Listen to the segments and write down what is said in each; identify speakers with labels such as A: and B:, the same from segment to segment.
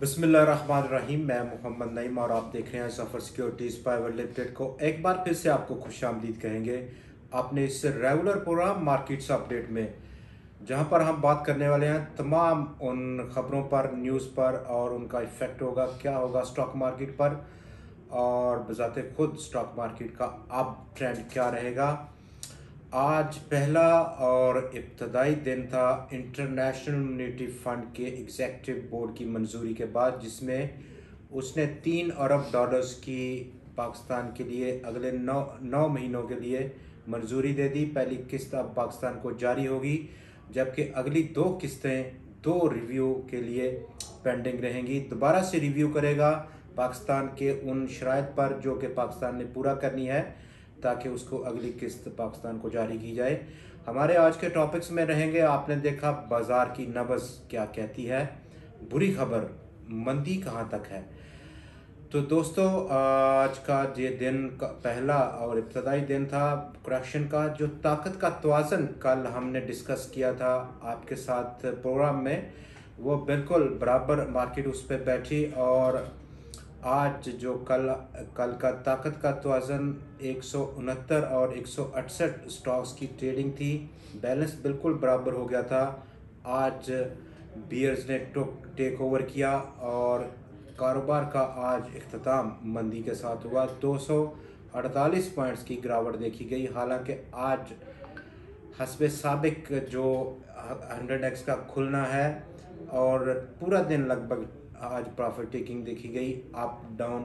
A: बिस्मिल्लाहिर्रहमानिर्रहीम। मैं मोहम्मद नईम और आप देख रहे हैं सफ़र सिक्योरिटीज़ प्राइवेट लिमिटेड को। एक बार फिर से आपको खुशामदीद कहेंगे अपने इस रेगुलर प्रोग्राम मार्केट्स अपडेट में, जहां पर हम बात करने वाले हैं तमाम उन खबरों पर, न्यूज़ पर और उनका इफ़ेक्ट होगा क्या होगा स्टॉक मार्केट पर और बजाते खुद स्टॉक मार्केट का अब ट्रेंड क्या रहेगा। आज पहला और इब्तदाई दिन था इंटरनेशनल मॉनेटरी फंड के एग्जीक्यूटिव बोर्ड की मंजूरी के बाद, जिसमें उसने 3 अरब डॉलर्स की पाकिस्तान के लिए अगले नौ महीनों के लिए मंजूरी दे दी। पहली किस्त अब पाकिस्तान को जारी होगी, जबकि अगली 2 किस्तें 2 रिव्यू के लिए पेंडिंग रहेंगी। दोबारा से रिव्यू करेगा पाकिस्तान के उन शराइत पर जो कि पाकिस्तान ने पूरा करनी है, ताकि उसको अगली किस्त पाकिस्तान को जारी की जाए। हमारे आज के टॉपिक्स में रहेंगे, आपने देखा बाजार की नब्ज़ क्या कहती है, बुरी खबर मंदी कहाँ तक है। तो दोस्तों, आज का ये दिन का पहला और इब्तदाई दिन था करेक्शन का। जो ताकत का तवाज़न कल हमने डिस्कस किया था आपके साथ प्रोग्राम में, वो बिल्कुल बराबर मार्केट उस पर बैठी और आज जो कल कल का ताकत का तवाज़न 169 और 168 स्टॉक्स की ट्रेडिंग थी, बैलेंस बिल्कुल बराबर हो गया था। आज बियर्स ने टेक ओवर किया और कारोबार का आज इख्तिताम मंदी के साथ हुआ। 248 पॉइंट्स की गिरावट देखी गई। हालांकि आज हस्बे साबिक जो 100x का खुलना है और पूरा दिन लगभग आज प्रॉफिट टेकिंग देखी गई, अप डाउन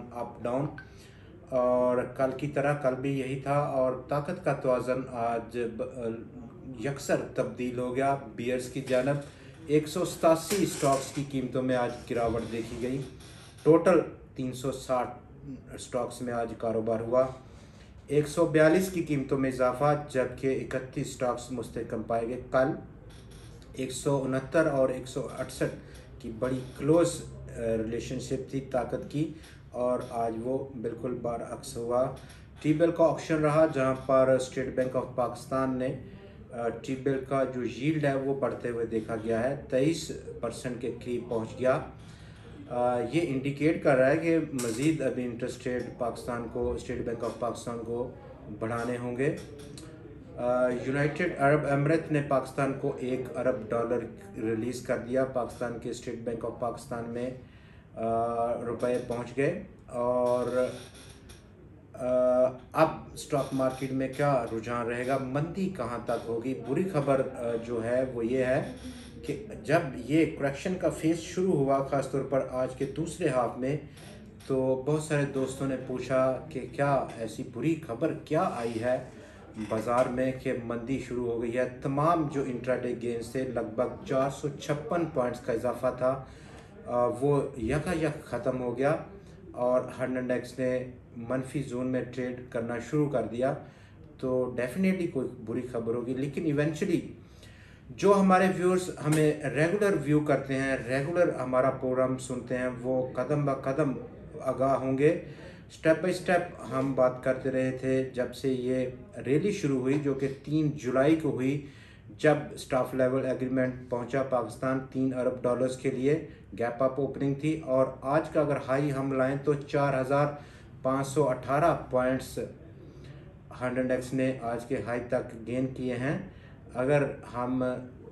A: और कल की तरह कल भी यही था। और ताकत का तवाज़न आज यकसर तब्दील हो गया बियर्स की जानब। 187 स्टॉक्स की कीमतों में आज गिरावट देखी गई। टोटल 360 स्टॉक्स में आज कारोबार हुआ। 142 की कीमतों में इजाफा, जबकि 31 स्टॉक्स मुस्तहकम पाए गए। कल 169 और 168 की बड़ी क्लोज रिलेशनशिप थी ताकत की, और आज वो बिल्कुल बरअक्स हुआ। टी-बिल का ऑक्शन रहा, जहां पर स्टेट बैंक ऑफ पाकिस्तान ने टी-बिल का जो यील्ड है वो बढ़ते हुए देखा गया है, 23% के करीब पहुंच गया। ये इंडिकेट कर रहा है कि मज़ीद अभी इंटरेस्ट रेट पाकिस्तान को, स्टेट बैंक ऑफ पाकिस्तान को बढ़ाने होंगे। यूनाइटेड अरब अमीरात ने पाकिस्तान को $1 अरब रिलीज़ कर दिया। पाकिस्तान के स्टेट बैंक ऑफ पाकिस्तान में रुपए पहुंच गए। और अब स्टॉक मार्केट में क्या रुझान रहेगा, मंदी कहां तक होगी। बुरी खबर जो है वो ये है कि जब ये करेक्शन का फेज शुरू हुआ, ख़ासतौर पर आज के दूसरे हाफ में, तो बहुत सारे दोस्तों ने पूछा कि क्या ऐसी बुरी खबर क्या आई है बाज़ार में कि मंदी शुरू हो गई है। तमाम जो इंट्राडे गेन्स थे, लगभग 456 पॉइंट्स का इजाफा था, वो यकायक ख़त्म हो गया और 100x ने मनफी जोन में ट्रेड करना शुरू कर दिया। तो डेफिनेटली कोई बुरी खबर होगी, लेकिन इवेंचुअली जो हमारे व्यूअर्स हमें रेगुलर व्यू करते हैं, रेगुलर हमारा प्रोग्राम सुनते हैं, वो कदम ब कदम आगाह होंगे। स्टेप बाय स्टेप हम बात करते रहे थे जब से ये रैली शुरू हुई, जो कि 3 जुलाई को हुई, जब स्टाफ लेवल एग्रीमेंट पहुंचा पाकिस्तान $3 अरब के लिए। गैप अप ओपनिंग थी और आज का अगर हाई हम लाएं तो 4518 पॉइंट्स 100x ने आज के हाई तक गेन किए हैं। अगर हम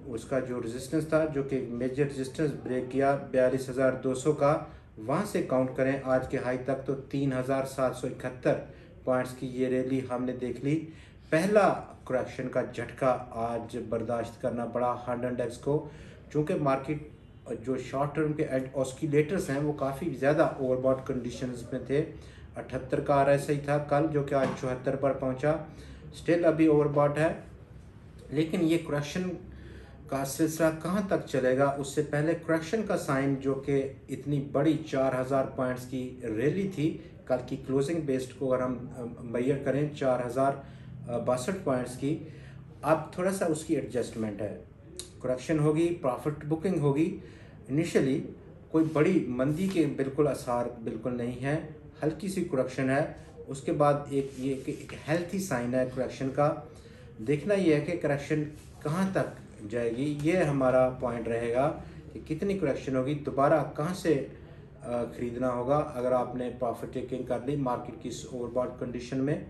A: उसका जो रेजिस्टेंस था, जो कि मेजर रेजिस्टेंस ब्रेक किया 42,200 का, वहाँ से काउंट करें आज के हाई तक तो 3,771 पॉइंट्स की ये रैली हमने देख ली। पहला करेक्शन का झटका आज बर्दाश्त करना पड़ा 100x को, चूँकि मार्केट जो शॉर्ट टर्म के ऑस्किलेटर्स हैं वो काफ़ी ज़्यादा ओवरबॉट कंडीशंस में थे। 78 का RSI था कल, जो कि आज 74 पर पहुंचा। स्टिल अभी ओवरबॉट है, लेकिन ये करेक्शन का सिलसिला कहाँ तक चलेगा, उससे पहले करेक्शन का साइन, जो कि इतनी बड़ी 4000 पॉइंट्स की रैली थी, कल की क्लोजिंग बेस्ड को अगर हम मैयर करें 4062 पॉइंट्स की, अब थोड़ा सा उसकी एडजस्टमेंट है। करेक्शन होगी, प्रॉफिट बुकिंग होगी। इनिशियली कोई बड़ी मंदी के बिल्कुल आसार बिल्कुल नहीं है, हल्की सी करेक्शन है। उसके बाद एक हेल्थी साइन है करेक्शन का। देखना ये है कि करेक्शन कहाँ तक जाएगी, ये हमारा पॉइंट रहेगा कि कितनी करेक्शन होगी, दोबारा कहाँ से ख़रीदना होगा अगर आपने प्रॉफिट टेकिंग कर ली मार्केट की इस ओवरबॉट कंडीशन में।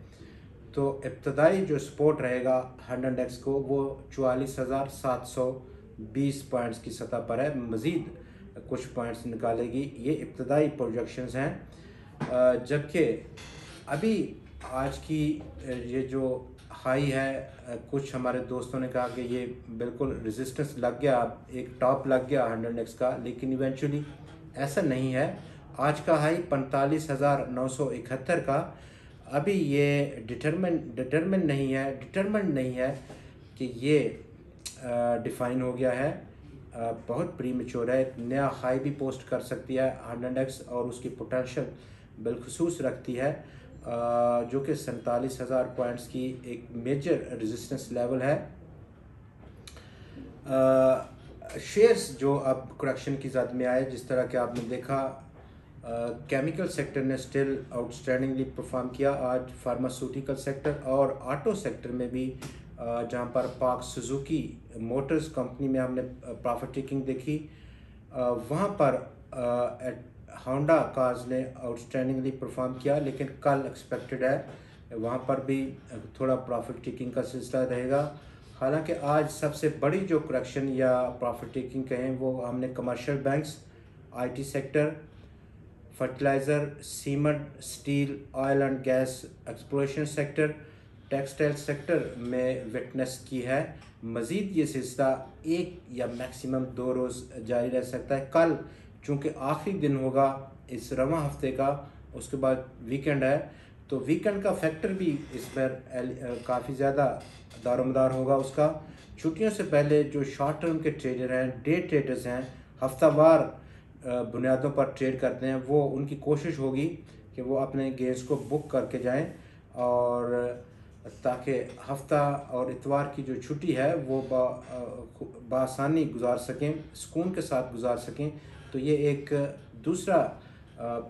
A: तो इब्तदाई जो सपोर्ट रहेगा हंड्रेड इंडेक्स को वो 44,720 पॉइंट्स की सतह पर है। मज़ीद कुछ पॉइंट्स निकालेगी, ये इब्तदाई प्रोजेक्शंस हैं। जबकि अभी आज की ये जो हाई है, कुछ हमारे दोस्तों ने कहा कि ये बिल्कुल रेजिस्टेंस लग गया, एक टॉप लग गया हंड्रेड इंडेक्स का, लेकिन इवेंचुअली ऐसा नहीं है। आज का हाई 45,971 का अभी ये डिटरमिन नहीं है कि ये डिफाइन हो गया है। बहुत प्रीमेच्योर है। एक नया हाई भी पोस्ट कर सकती है हंड्रेड इंडेक्स और उसकी पोटेंशियल बिलखसूस रखती है, जो कि 47,000 पॉइंट्स की एक मेजर रेजिस्टेंस लेवल है। शेयर्स जो अब करेक्शन की ज़द में आए, जिस तरह के आपने देखा, केमिकल सेक्टर ने स्टिल आउटस्टैंडिंगली परफॉर्म किया आज। फार्मास्यूटिकल सेक्टर और ऑटो सेक्टर में भी, जहां पर पाक सुजुकी मोटर्स कंपनी में हमने प्रॉफिट टेकिंग देखी, वहां पर होंडा कार्स ने आउटस्टैंडिंगली परफॉर्म किया, लेकिन कल एक्सपेक्टेड है वहां पर भी थोड़ा प्रॉफिट टेकिंग का सिलसिला रहेगा। हालांकि आज सबसे बड़ी जो करेक्शन या प्रॉफिट टेकिंग कहें वो हमने commercial banks, IT sector, fertiliser, cement, steel, oil and gas, exploration sector, textile sector में विटनेस की है। मज़ीद ये सिलसिला एक या मैक्सिमम 2 रोज़ जारी रह सकता है। कल चूँकि आखिरी दिन होगा इस रवां हफ्ते का, उसके बाद वीकेंड है, तो वीकेंड का फैक्टर भी इस पर काफ़ी ज़्यादा दारोमदार होगा उसका। छुट्टियों से पहले जो शॉर्ट टर्म के ट्रेडर हैं, डे ट्रेडर्स हैं, हफ्तावार बुनियादों पर ट्रेड करते हैं, वो उनकी कोशिश होगी कि वो अपने गेंस को बुक करके जाएं, और ताकि हफ्ता और इतवार की जो छुट्टी है वो बासानी गुजार सकें, सुकून के साथ गुजार सकें। तो ये एक दूसरा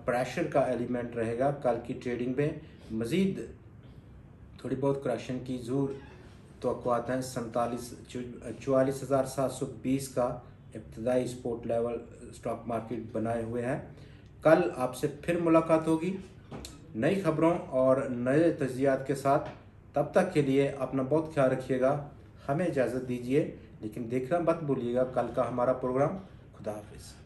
A: प्रेशर का एलिमेंट रहेगा कल की ट्रेडिंग में। मज़ीद थोड़ी बहुत करेक्शन की ज़रूर तवक्कुआत हैं। 44,720 का इब्तदाई सपोर्ट लेवल स्टॉक मार्केट बनाए हुए हैं। कल आपसे फिर मुलाकात होगी नई खबरों और नए तज्जियात के साथ। तब तक के लिए अपना बहुत ख्याल रखिएगा, हमें इजाज़त दीजिए, लेकिन देखना मत भूलिएगा कल का हमारा प्रोग्राम। खुदा हाफिज़।